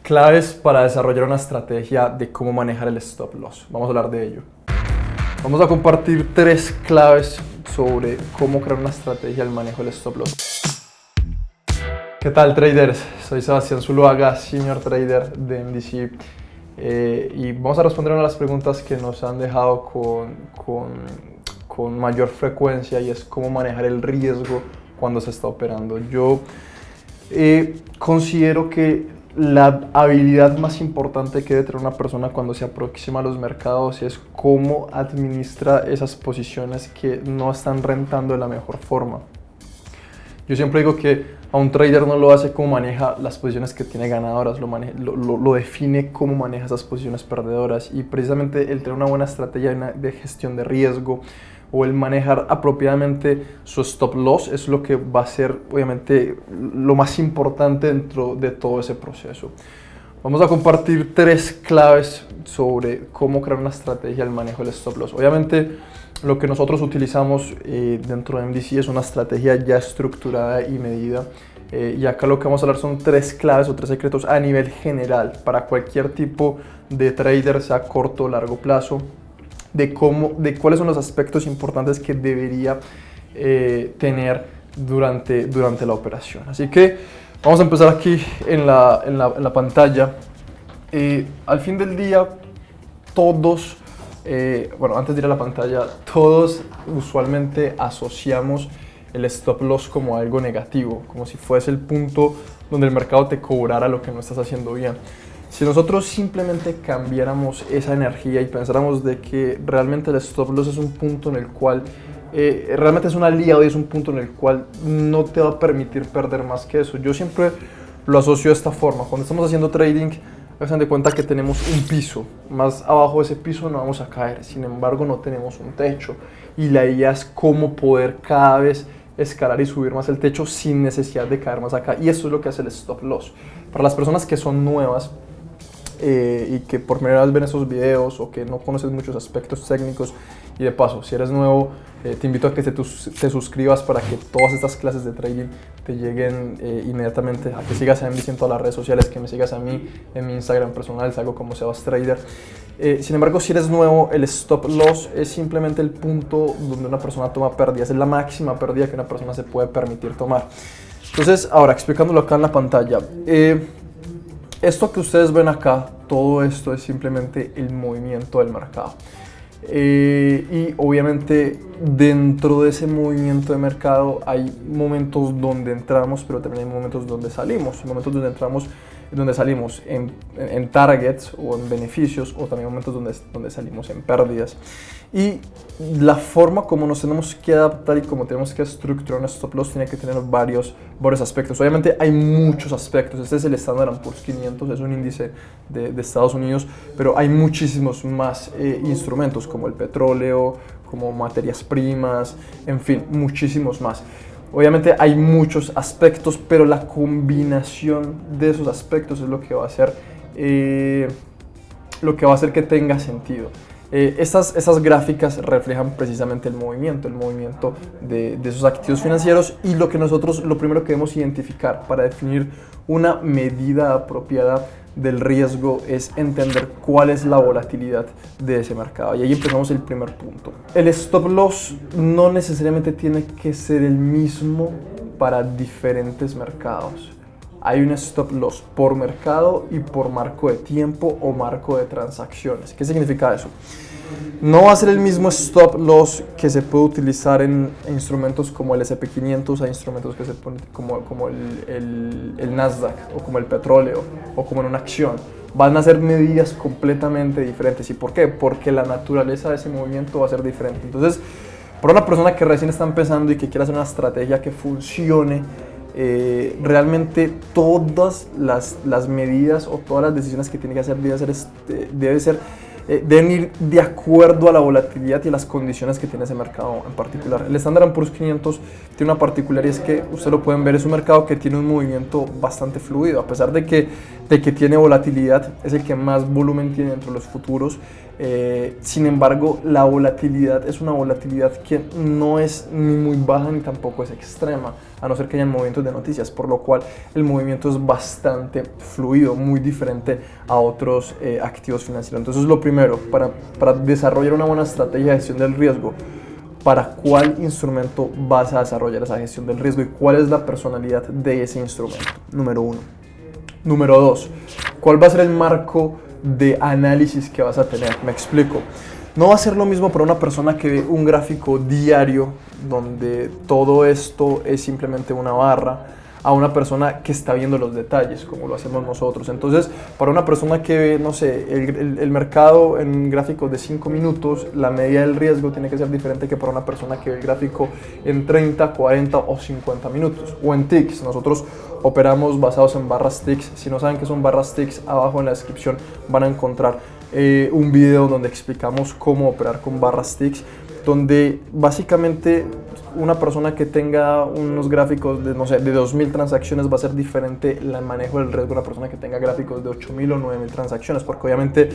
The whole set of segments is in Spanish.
Claves para desarrollar una estrategia de cómo manejar el stop loss. Vamos a hablar de ello. Vamos a compartir 3 claves sobre cómo crear una estrategia del manejo del stop loss. ¿Qué tal, traders? Soy Sebastián Zuluaga, Senior Trader de MDC. Y vamos a responder una de las preguntas que nos han dejado con mayor frecuencia, y es cómo manejar el riesgo cuando se está operando. Yo considero que la habilidad más importante que debe tener una persona cuando se aproxima a los mercados es cómo administra esas posiciones que no están rentando de la mejor forma. Yo siempre digo que a un trader no lo hace cómo maneja las posiciones que tiene ganadoras, lo define cómo maneja esas posiciones perdedoras. Y precisamente el tener una buena estrategia de gestión de riesgo o el manejar apropiadamente su stop loss es lo que va a ser obviamente lo más importante dentro de todo ese proceso. Vamos a compartir 3 claves sobre cómo crear una estrategia del manejo del stop loss. Obviamente lo que nosotros utilizamos dentro de MDC es una estrategia ya estructurada y medida. Y acá lo que vamos a hablar son 3 claves o 3 secretos a nivel general para cualquier tipo de trader, sea corto o largo plazo, de cuáles son los aspectos importantes que debería tener durante la operación. Así que vamos a empezar aquí en la pantalla. Al fin del día, todos, antes de ir a la pantalla, todos usualmente asociamos el stop loss como algo negativo, como si fuese el punto donde el mercado te cobrara lo que no estás haciendo bien. Si nosotros simplemente cambiáramos esa energía y pensáramos de que realmente el stop loss es un punto en el cual realmente es un aliado y es un punto en el cual no te va a permitir perder más que eso. Yo siempre lo asocio de esta forma. Cuando estamos haciendo trading, hagan de cuenta que tenemos un piso. Más abajo de ese piso no vamos a caer. Sin embargo, no tenemos un techo. Y la idea es cómo poder cada vez escalar y subir más el techo sin necesidad de caer más acá. Y eso es lo que hace el stop loss. Para las personas que son nuevas, y que por primera vez ven esos videos o que no conoces muchos aspectos técnicos, y de paso, si eres nuevo, te invito a que te suscribas para que todas estas clases de trading te lleguen inmediatamente, a que sigas a MDC en todas las redes sociales, que me sigas a mí en mi Instagram personal, salgo como Sebas Trader. Sin embargo, si eres nuevo, el stop loss es simplemente el punto donde una persona toma pérdidas, es la máxima pérdida que una persona se puede permitir tomar. Entonces, ahora explicándolo acá en la pantalla, esto que ustedes ven acá, todo esto es simplemente el movimiento del mercado. Y obviamente dentro de ese movimiento de mercado hay momentos donde entramos, pero también hay momentos donde salimos. Momentos donde entramos, donde salimos en targets o en beneficios, o también momentos donde salimos en pérdidas. Y la forma como nos tenemos que adaptar y como tenemos que estructurar un stop loss tiene que tener varios aspectos. Obviamente hay muchos aspectos. Este es el Standard & Poor's 500, es un índice de Estados Unidos, pero hay muchísimos más instrumentos como el petróleo, como materias primas, en fin, muchísimos más. Obviamente hay muchos aspectos, pero la combinación de esos aspectos es lo que va a hacer que tenga sentido. Estas gráficas reflejan precisamente el movimiento de esos activos financieros, y lo primero que debemos identificar para definir una medida apropiada del riesgo es entender cuál es la volatilidad de ese mercado. Y ahí empezamos el primer punto. El stop loss no necesariamente tiene que ser el mismo para diferentes mercados. Hay un stop loss por mercado y por marco de tiempo o marco de transacciones. ¿Qué significa eso? No va a ser el mismo stop loss que se puede utilizar en instrumentos como el S&P 500, hay instrumentos que se ponen como el Nasdaq o como el petróleo o como en una acción. Van a ser medidas completamente diferentes. ¿Y por qué? Porque la naturaleza de ese movimiento va a ser diferente. Entonces, para una persona que recién está empezando y que quiere hacer una estrategia que funcione, realmente todas las medidas o todas las decisiones que tiene que hacer deben ir de acuerdo a la volatilidad y a las condiciones que tiene ese mercado en particular. El Standard & Poor's 500 tiene una particularidad, es que ustedes lo pueden ver, es un mercado que tiene un movimiento bastante fluido, a pesar de que tiene volatilidad, es el que más volumen tiene dentro de los futuros. Sin embargo, la volatilidad es una volatilidad que no es ni muy baja ni tampoco es extrema. a no ser que hayan movimientos de noticias, por lo cual el movimiento es bastante fluido, muy diferente a otros activos financieros. Entonces, lo primero, para desarrollar una buena estrategia de gestión del riesgo, ¿para cuál instrumento vas a desarrollar esa gestión del riesgo y cuál es la personalidad de ese instrumento? Número 1. Número 2, ¿cuál va a ser el marco de análisis que vas a tener? Me explico. No va a ser lo mismo para una persona que ve un gráfico diario donde todo esto es simplemente una barra, a una persona que está viendo los detalles, como lo hacemos nosotros. Entonces, para una persona que ve, no sé, el mercado en gráficos de 5 minutos, la medida del riesgo tiene que ser diferente que para una persona que ve el gráfico en 30, 40 o 50 minutos. O en ticks, nosotros operamos basados en barras ticks. Si no saben qué son barras ticks, abajo en la descripción van a encontrar un video donde explicamos cómo operar con barras ticks, donde básicamente una persona que tenga unos gráficos de, no sé, de 2000 transacciones va a ser diferente el manejo del riesgo de una persona que tenga gráficos de 8000 o 9000 transacciones, porque obviamente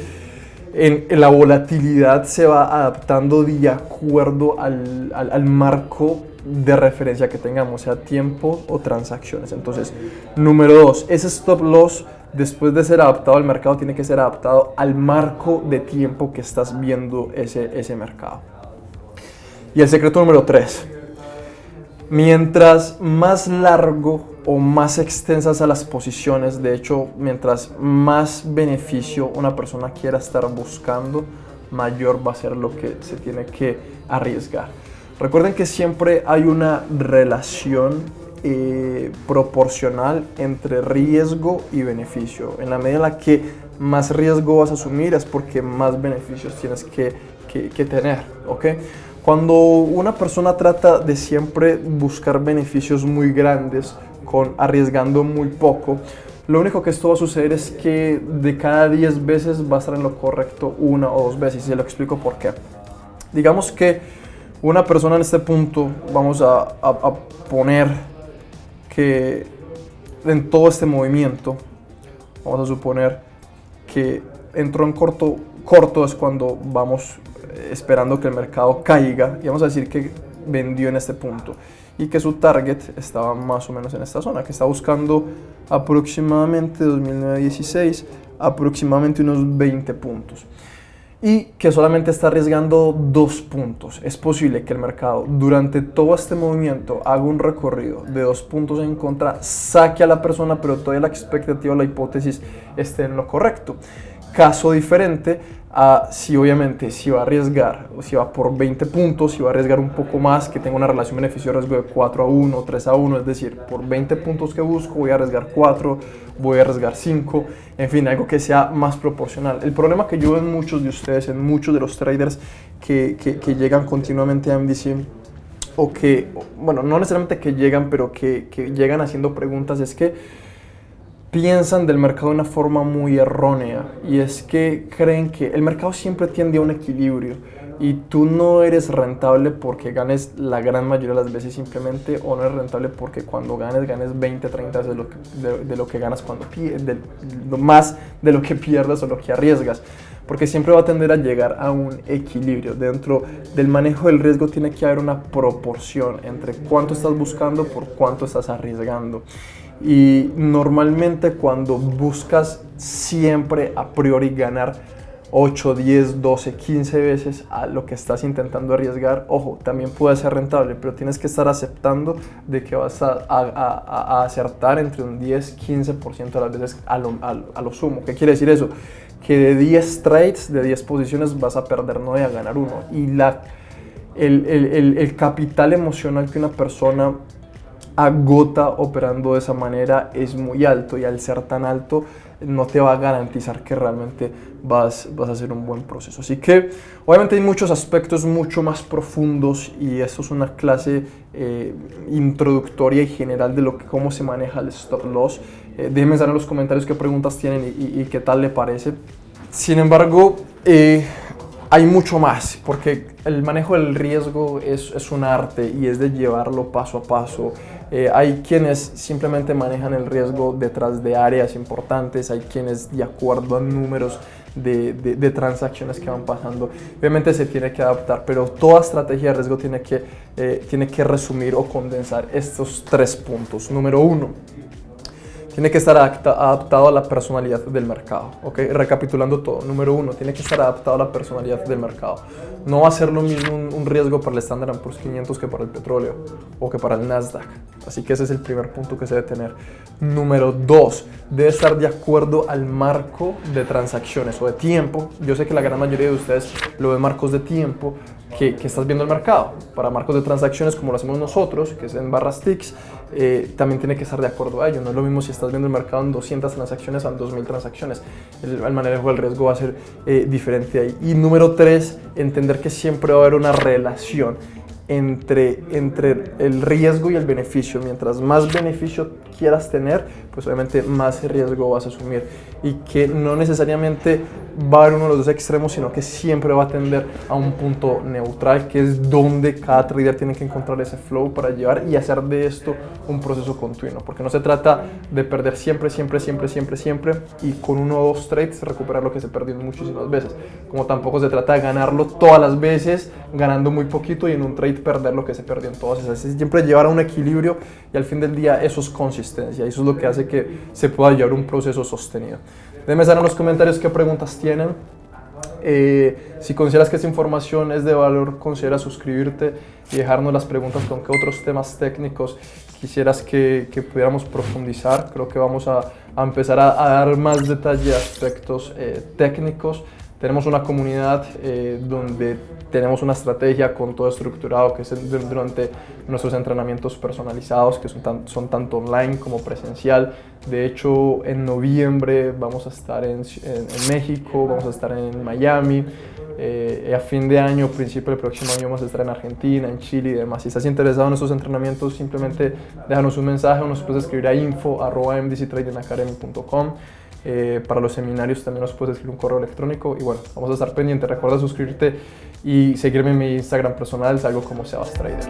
en la volatilidad se va adaptando de acuerdo al marco de referencia que tengamos, sea tiempo o transacciones. Entonces, número 2, ese stop loss, después de ser adaptado al mercado, tiene que ser adaptado al marco de tiempo que estás viendo ese mercado. Y el secreto número 3, mientras más largo o más extensas a las posiciones, de hecho, mientras más beneficio una persona quiera estar buscando, mayor va a ser lo que se tiene que arriesgar. Recuerden que siempre hay una relación proporcional entre riesgo y beneficio. En la medida en la que más riesgo vas a asumir es porque más beneficios tienes que tener, ¿ok? Cuando una persona trata de siempre buscar beneficios muy grandes arriesgando muy poco, lo único que esto va a suceder es que de cada 10 veces va a estar en lo correcto 1 o 2 veces, y se lo explico por qué. Digamos que una persona en este punto, vamos a poner que en todo este movimiento, vamos a suponer que entró en corto es cuando vamos esperando que el mercado caiga, y vamos a decir que vendió en este punto y que su target estaba más o menos en esta zona, que está buscando aproximadamente 2009-16, aproximadamente unos 20 puntos, y que solamente está arriesgando 2 puntos. Es posible que el mercado durante todo este movimiento haga un recorrido de 2 puntos en contra, saque a la persona, pero todavía la expectativa o la hipótesis esté en lo correcto. Caso diferente a si obviamente si va a arriesgar, o si va por 20 puntos, si va a arriesgar un poco más, que tenga una relación beneficio-riesgo de 4-1, 3-1, es decir, por 20 puntos que busco voy a arriesgar 4, voy a arriesgar 5, en fin, algo que sea más proporcional. El problema que yo veo en muchos de ustedes, en muchos de los traders que llegan continuamente a MDC, o que, bueno, no necesariamente que llegan, pero que llegan haciendo preguntas, es que piensan del mercado de una forma muy errónea, y es que creen que el mercado siempre tiende a un equilibrio y tú no eres rentable porque ganes la gran mayoría de las veces simplemente, o no eres rentable porque cuando ganes 20, 30 veces de lo que ganas cuando pierdes, más de lo que pierdes o lo que arriesgas, porque siempre va a tender a llegar a un equilibrio. Dentro del manejo del riesgo tiene que haber una proporción entre cuánto estás buscando por cuánto estás arriesgando. Y normalmente cuando buscas siempre a priori ganar 8, 10, 12, 15 veces a lo que estás intentando arriesgar, ojo, también puede ser rentable, pero tienes que estar aceptando de que vas a acertar entre un 10, 15% de las veces a lo sumo. ¿Qué quiere decir eso? Que de 10 trades, de 10 posiciones vas a perder 9 a ganar 1. Y el capital emocional que una persona agota operando de esa manera es muy alto, y al ser tan alto no te va a garantizar que realmente vas a hacer un buen proceso. Así que obviamente hay muchos aspectos mucho más profundos, y esto es una clase introductoria y general de cómo se maneja el stop loss. Déjenme saber en los comentarios qué preguntas tienen y qué tal le parece. Sin embargo, hay mucho más, porque el manejo del riesgo es un arte, y es de llevarlo paso a paso, Hay quienes simplemente manejan el riesgo detrás de áreas importantes, hay quienes de acuerdo a números de transacciones que van pasando, obviamente se tiene que adaptar, pero toda estrategia de riesgo tiene que resumir o condensar estos 3 puntos. Número 1, tiene que estar adaptado a la personalidad del mercado, ¿ok? Recapitulando todo. Número 1, tiene que estar adaptado a la personalidad del mercado. No va a ser lo mismo un riesgo para el Standard & Poor's 500 que para el petróleo o que para el Nasdaq. Así que ese es el primer punto que se debe tener. Número 2, debe estar de acuerdo al marco de transacciones o de tiempo. Yo sé que la gran mayoría de ustedes lo ven marcos de tiempo que estás viendo el mercado. Para marcos de transacciones como lo hacemos nosotros, que es en barras ticks, también tiene que estar de acuerdo a ello. No es lo mismo si estás viendo el mercado en 200 transacciones a 2000 transacciones. El manejo del riesgo va a ser diferente ahí. Y número 3, entender que siempre va a haber una relación entre el riesgo y el beneficio. Mientras más beneficio quieras tener, pues obviamente más riesgo vas a asumir, y que no necesariamente va a haber uno de los dos extremos, sino que siempre va a tender a un punto neutral, que es donde cada trader tiene que encontrar ese flow para llevar y hacer de esto un proceso continuo, porque no se trata de perder siempre y con 1 o 2 trades recuperar lo que se perdió muchísimas veces, como tampoco se trata de ganarlo todas las veces ganando muy poquito y en un trade perder lo que se perdió en todas esas. Es siempre llevar a un equilibrio, y al fin del día eso es consistencia, y eso es lo que hace que se pueda llevar un proceso sostenido. Déjenme saber en los comentarios qué preguntas tienen. Si consideras que esta información es de valor, considera suscribirte y dejarnos las preguntas con qué otros temas técnicos quisieras que pudiéramos profundizar. Creo que vamos a empezar a dar más detalle de aspectos técnicos. Tenemos una comunidad donde tenemos una estrategia con todo estructurado, que es durante nuestros entrenamientos personalizados, que son tanto online como presencial. De hecho, en noviembre vamos a estar en México, vamos a estar en Miami. A fin de año, principio del próximo año, vamos a estar en Argentina, en Chile y demás. Si estás interesado en estos entrenamientos, simplemente déjanos un mensaje o nos puedes escribir a info@mdctradingacademy.com. Para los seminarios también nos puedes escribir un correo electrónico, y bueno, vamos a estar pendientes. Recuerda suscribirte y seguirme en mi Instagram personal, salgo como Sebas Trader.